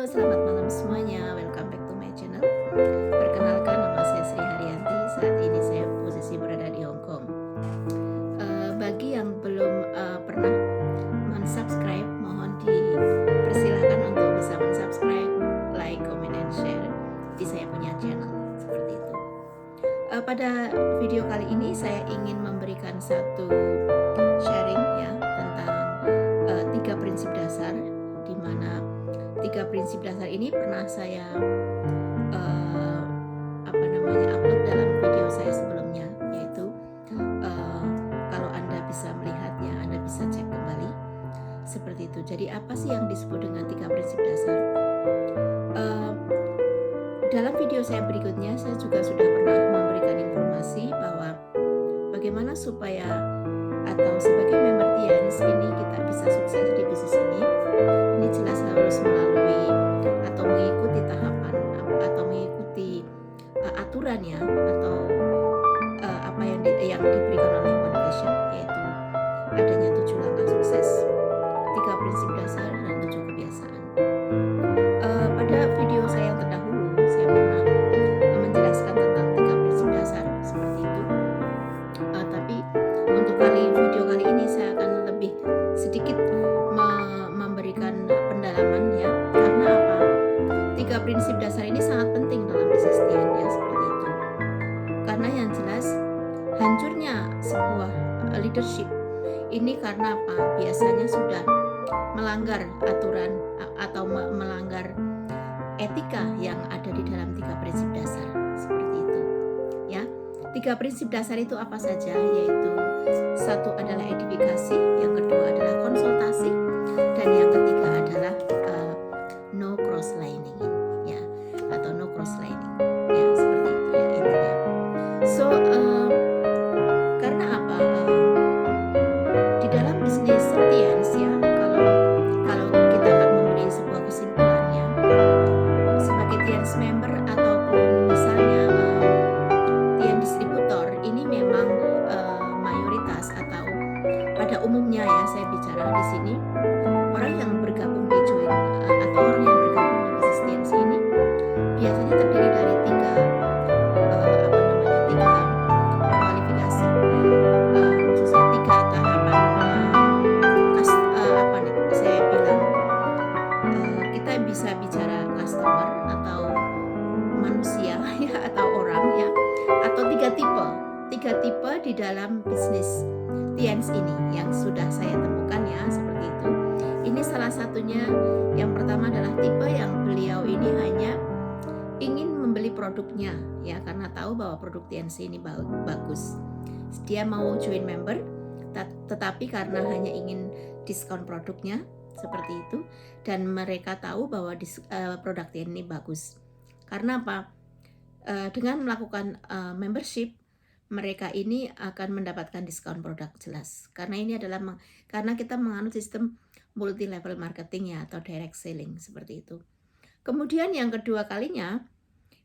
Halo, selamat malam semuanya. Welcome back to my channel. Perkenalkan, nama saya Sri Haryanti. Saat ini saya posisi berada di Hong Kong. Bagi yang belum pernah mensubscribe, mohon dipersilakan untuk bisa mensubscribe, like, comment, and share di saya punya channel seperti itu. Pada video kali ini saya ingin memberikan satu sharing ya tentang 3 prinsip dasar, di mana 3 prinsip dasar ini pernah saya upload dalam video saya sebelumnya, yaitu kalau Anda bisa melihatnya, Anda bisa cek kembali seperti itu. Jadi apa sih yang disebut dengan 3 prinsip dasar? Dalam video saya berikutnya saya juga sudah pernah memberikan informasi bahwa bagaimana supaya atau sebagai member TNS ini kita bisa sukses di bisnis ini jelas harus melalui atau mengikuti tahapan atau mengikuti aturannya atau apa yang diberikan oleh One Vision, yaitu adanya 7 langkah sukses, 3 prinsip dasar, dan 7 kebiasaan. Pada video saya yang terdahulu saya pernah menjelaskan tentang 3 prinsip dasar seperti itu, tapi untuk video kali ini saya akan lebih sedikit memberikan pendalaman ya, karena apa? 3 prinsip dasar ini sangat penting dalam bisnis TN ya, seperti itu. Karena yang jelas hancurnya sebuah leadership ini karena apa? Biasanya sudah melanggar aturan atau melanggar etika yang ada di dalam 3 prinsip dasar seperti itu ya. 3 prinsip dasar itu apa saja? Yaitu satu adalah edifikasi, yang kedua adalah konsultasi, dan yang ketiga adalah no cross lining ya, atau no cross lining ya, seperti itu ya intinya. So karena apa? Di dalam bisnis TNS ya, kalau kita akan memberi sebuah kesimpulannya sebagai TNS member ataupun misalnya TN distributor, ini memang mayoritas atau pada umumnya ya, saya bicara di sini orang yang bergabung di join atau orang yang bergabung di bisnis TNS ini biasanya terdiri dari tiga kualifikasi, maksudnya 3 tahapan saya bilang kita bisa bicara customer atau manusia ya, atau orang ya, atau 3 tipe di dalam bisnis TNS ini yang sudah saya temukan ya, seperti itu. Ini salah satunya, yang pertama adalah tipe yang beliau ini hanya ingin membeli produknya ya, karena tahu bahwa produk TNS ini bagus. Dia mau join member tetapi karena hanya ingin diskon produknya seperti itu, dan mereka tahu bahwa produk TNS ini bagus. Karena apa? Dengan melakukan membership, mereka ini akan mendapatkan diskon produk jelas. Karena ini adalah karena kita menganut sistem multi level marketing ya, atau direct selling seperti itu. Kemudian yang kedua kalinya,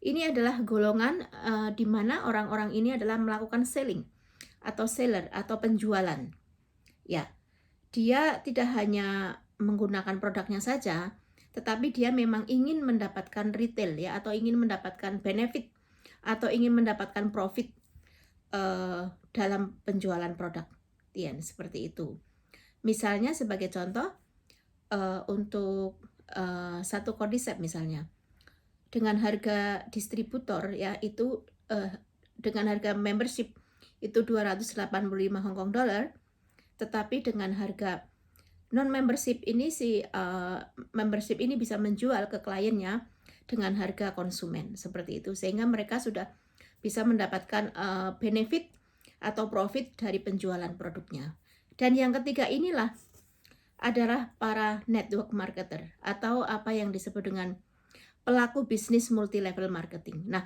ini adalah golongan di mana orang-orang ini adalah melakukan selling atau seller atau penjualan. Ya, dia tidak hanya menggunakan produknya saja, tetapi dia memang ingin mendapatkan retail ya, atau ingin mendapatkan benefit atau ingin mendapatkan profit dalam penjualan produk TN seperti itu. Misalnya sebagai contoh, untuk satu kondisep misalnya dengan harga distributor ya, itu dengan harga membership itu 285 Hong Kong dollar, tetapi dengan harga non membership ini membership ini bisa menjual ke kliennya dengan harga konsumen seperti itu, sehingga mereka sudah bisa mendapatkan benefit atau profit dari penjualan produknya. Dan yang ketiga inilah adalah para network marketer atau apa yang disebut dengan pelaku bisnis multi level marketing. Nah,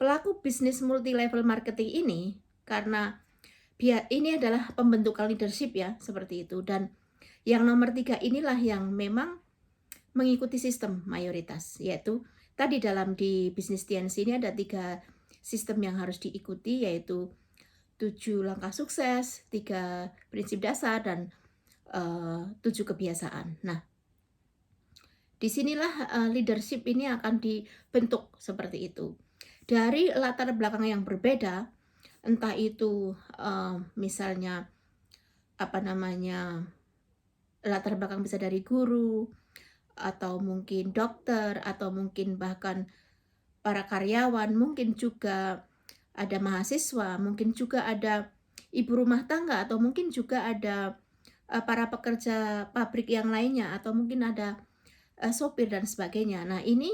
pelaku bisnis multi level marketing ini karena ini adalah pembentukan leadership ya, seperti itu. Dan yang nomor 3 inilah yang memang mengikuti sistem mayoritas, yaitu tadi di bisnis TNS ini ada 3 sistem yang harus diikuti, yaitu 7 langkah sukses, 3 prinsip dasar, dan 7 kebiasaan. Nah, Disinilah leadership ini akan dibentuk seperti itu. Dari latar belakang yang berbeda, entah itu misalnya apa namanya, latar belakang bisa dari guru, atau mungkin dokter, atau mungkin bahkan para karyawan, mungkin juga ada mahasiswa, mungkin juga ada ibu rumah tangga, atau mungkin juga ada para pekerja pabrik yang lainnya, atau mungkin ada sopir dan sebagainya. Nah, ini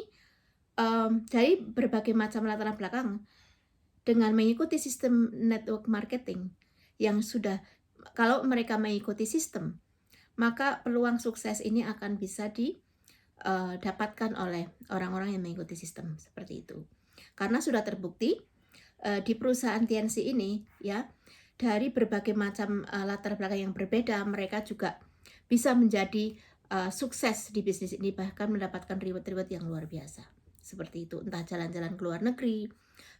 dari berbagai macam latar belakang dengan mengikuti sistem network marketing yang sudah, kalau mereka mengikuti sistem, maka peluang sukses ini akan bisa didapatkan oleh orang-orang yang mengikuti sistem seperti itu. Karena sudah terbukti di perusahaan TNC ini ya, dari berbagai macam latar belakang yang berbeda, mereka juga bisa menjadi sukses di bisnis ini, bahkan mendapatkan reward-reward yang luar biasa. Seperti itu, entah jalan-jalan ke luar negeri,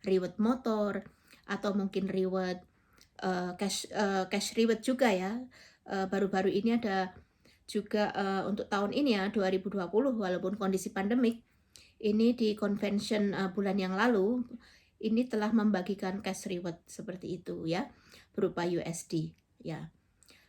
reward motor, atau mungkin reward cash reward juga ya. Baru-baru ini ada juga untuk tahun ini ya, 2020, walaupun kondisi pandemik, ini di convention bulan yang lalu, ini telah membagikan cash reward seperti itu ya, berupa USD ya.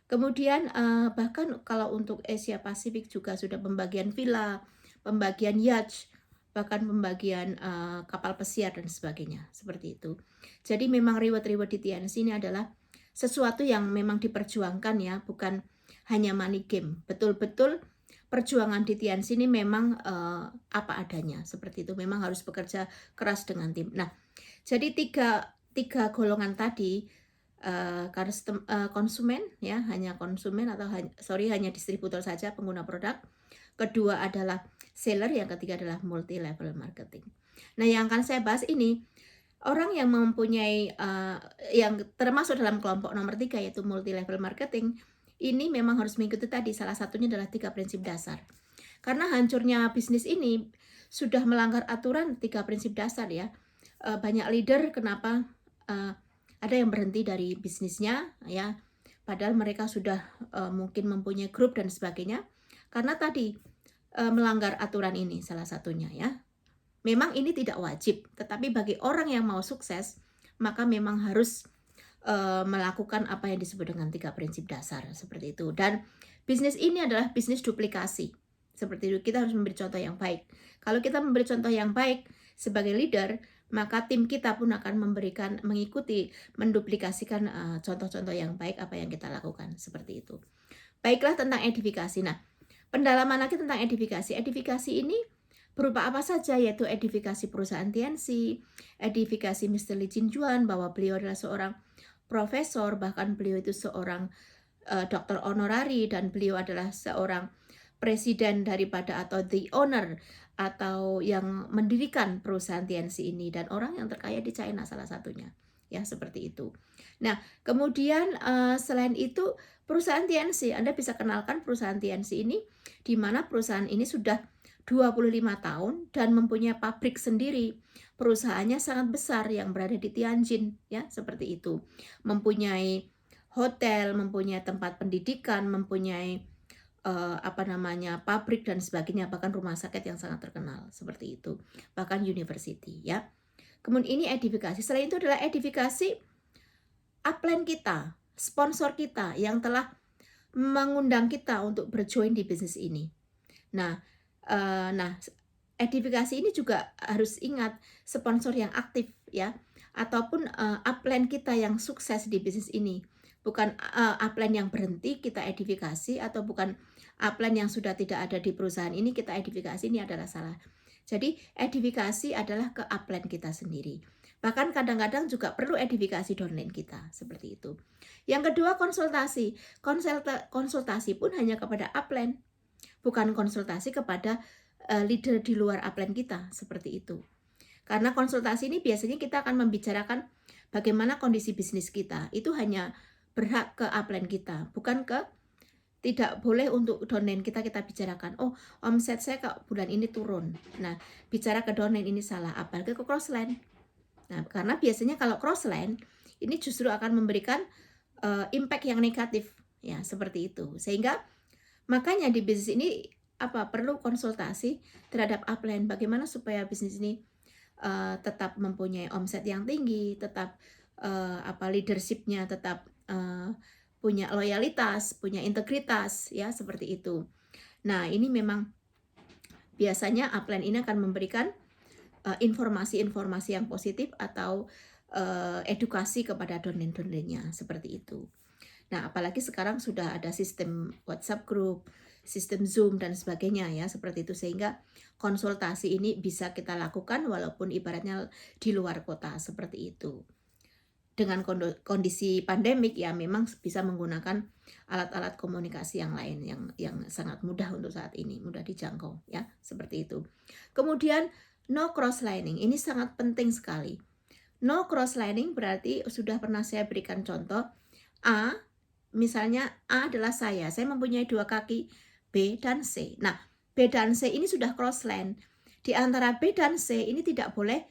Kemudian bahkan kalau untuk Asia Pasifik juga sudah pembagian villa, pembagian yacht, bahkan pembagian kapal pesiar dan sebagainya, seperti itu. Jadi memang reward-reward di TNC ini adalah sesuatu yang memang diperjuangkan ya, bukan hanya money game. Betul-betul perjuangan di TNC ini memang apa adanya, seperti itu. Memang harus bekerja keras dengan tim. Nah, jadi tiga golongan tadi, konsumen ya, hanya konsumen atau hanya distributor saja pengguna produk. Kedua adalah seller, yang ketiga adalah multi level marketing. Nah, yang akan saya bahas ini orang yang mempunyai yang termasuk dalam kelompok nomor 3 yaitu multi level marketing, ini memang harus mengikuti tadi, salah satunya adalah 3 prinsip dasar. Karena hancurnya bisnis ini sudah melanggar aturan 3 prinsip dasar ya. Banyak leader kenapa ada yang berhenti dari bisnisnya ya, padahal mereka sudah mungkin mempunyai grup dan sebagainya, karena tadi melanggar aturan ini salah satunya ya. Memang ini tidak wajib, tetapi bagi orang yang mau sukses, maka memang harus melakukan apa yang disebut dengan 3 prinsip dasar seperti itu. Dan bisnis ini adalah bisnis duplikasi. Seperti itu, kita harus memberi contoh yang baik. Kalau kita memberi contoh yang baik sebagai leader, maka tim kita pun akan mengikuti, menduplikasikan contoh-contoh yang baik apa yang kita lakukan, seperti itu. Baiklah, tentang edifikasi. Nah, pendalaman lagi tentang edifikasi. Edifikasi ini berupa apa saja, yaitu edifikasi perusahaan TNC, edifikasi Mr. Lee Jin Juan, bahwa beliau adalah seorang profesor, bahkan beliau itu seorang dokter honorari, dan beliau adalah seorang presiden daripada atau the owner atau yang mendirikan perusahaan TNC ini, dan orang yang terkaya di China salah satunya ya, seperti itu. Nah, kemudian selain itu perusahaan TNC, Anda bisa kenalkan perusahaan TNC ini, di mana perusahaan ini sudah 25 tahun dan mempunyai pabrik sendiri. Perusahaannya sangat besar yang berada di Tianjin ya, seperti itu. Mempunyai hotel, mempunyai tempat pendidikan, mempunyai pabrik dan sebagainya, bahkan rumah sakit yang sangat terkenal seperti itu, bahkan university ya. Kemudian ini edifikasi. Selain itu adalah edifikasi upline kita, sponsor kita yang telah mengundang kita untuk berjoin di bisnis ini. Nah, edifikasi ini juga harus ingat sponsor yang aktif ya, ataupun upline kita yang sukses di bisnis ini. Bukan upline yang berhenti kita edifikasi, atau bukan upline yang sudah tidak ada di perusahaan ini kita edifikasi, ini adalah salah. Jadi edifikasi adalah ke upline kita sendiri. Bahkan kadang-kadang juga perlu edifikasi downline kita, seperti itu. Yang kedua, konsultasi. Konsultasi pun hanya kepada upline, bukan konsultasi kepada leader di luar upline kita, seperti itu. Karena konsultasi ini biasanya kita akan membicarakan bagaimana kondisi bisnis kita. Itu hanya berhak ke upline kita, bukan ke, tidak boleh untuk downline kita bicarakan. Oh, omset saya ke bulan ini turun. Nah, bicara ke downline ini salah, apalagi ke crossline. Nah, karena biasanya kalau crossline ini justru akan memberikan impact yang negatif ya, seperti itu. Sehingga makanya di bisnis ini perlu konsultasi terhadap upline bagaimana supaya bisnis ini tetap mempunyai omset yang tinggi, tetap leadership-nya tetap punya loyalitas, punya integritas, ya seperti itu. Nah, ini memang biasanya upline ini akan memberikan informasi-informasi yang positif atau edukasi kepada domain-domainnya seperti itu. Nah, apalagi sekarang sudah ada sistem WhatsApp group, sistem Zoom dan sebagainya ya, seperti itu, sehingga konsultasi ini bisa kita lakukan walaupun ibaratnya di luar kota seperti itu. Dengan kondisi pandemik ya memang bisa menggunakan alat-alat komunikasi yang lain yang sangat mudah untuk saat ini, mudah dijangkau ya, seperti itu. Kemudian no cross-lining, ini sangat penting sekali. No cross-lining berarti sudah pernah saya berikan contoh, misalnya A adalah saya mempunyai 2 kaki, B dan C. Nah, B dan C ini sudah cross-line. Di antara B dan C ini tidak boleh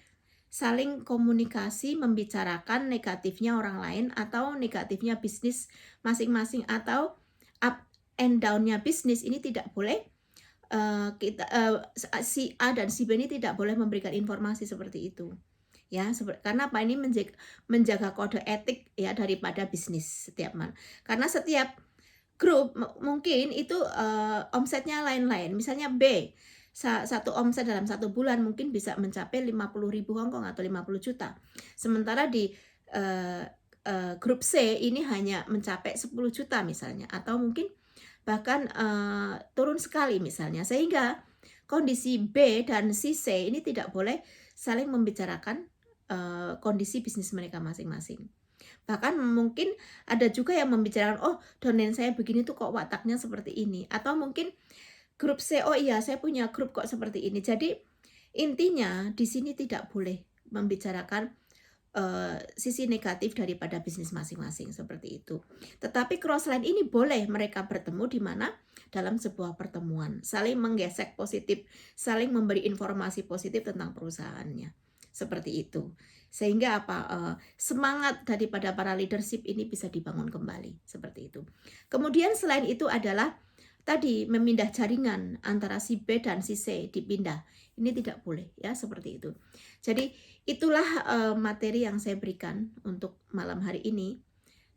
saling komunikasi membicarakan negatifnya orang lain atau negatifnya bisnis masing-masing atau up and down-nya bisnis ini tidak boleh. Si A dan si B ini tidak boleh memberikan informasi seperti itu ya, karena apa, ini menjaga kode etik ya daripada bisnis setiap karena setiap grup mungkin itu omsetnya lain-lain. Misalnya B satu omset dalam 1 bulan mungkin bisa mencapai 50.000 Hongkong atau 50 juta. Sementara di grup C ini hanya mencapai 10 juta misalnya, atau mungkin bahkan turun sekali misalnya, sehingga kondisi B dan si C ini tidak boleh saling membicarakan kondisi bisnis mereka masing-masing. Bahkan mungkin ada juga yang membicarakan, oh domain saya begini tuh kok wataknya seperti ini, atau mungkin grup C, oh iya saya punya grup kok seperti ini. Jadi intinya di sini tidak boleh membicarakan sisi negatif daripada bisnis masing-masing seperti itu. Tetapi crossline ini boleh mereka bertemu di mana dalam sebuah pertemuan, saling menggesek positif, saling memberi informasi positif tentang perusahaannya. Seperti itu. Sehingga semangat daripada para leadership ini bisa dibangun kembali seperti itu. Kemudian selain itu adalah tadi memindah jaringan antara si B dan si C, dipindah. Ini tidak boleh ya, seperti itu. Jadi itulah materi yang saya berikan untuk malam hari ini.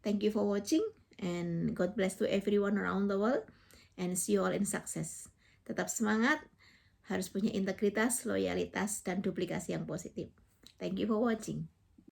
Thank you for watching and God bless to everyone around the world and see you all in success. Tetap semangat, harus punya integritas, loyalitas dan duplikasi yang positif. Thank you for watching.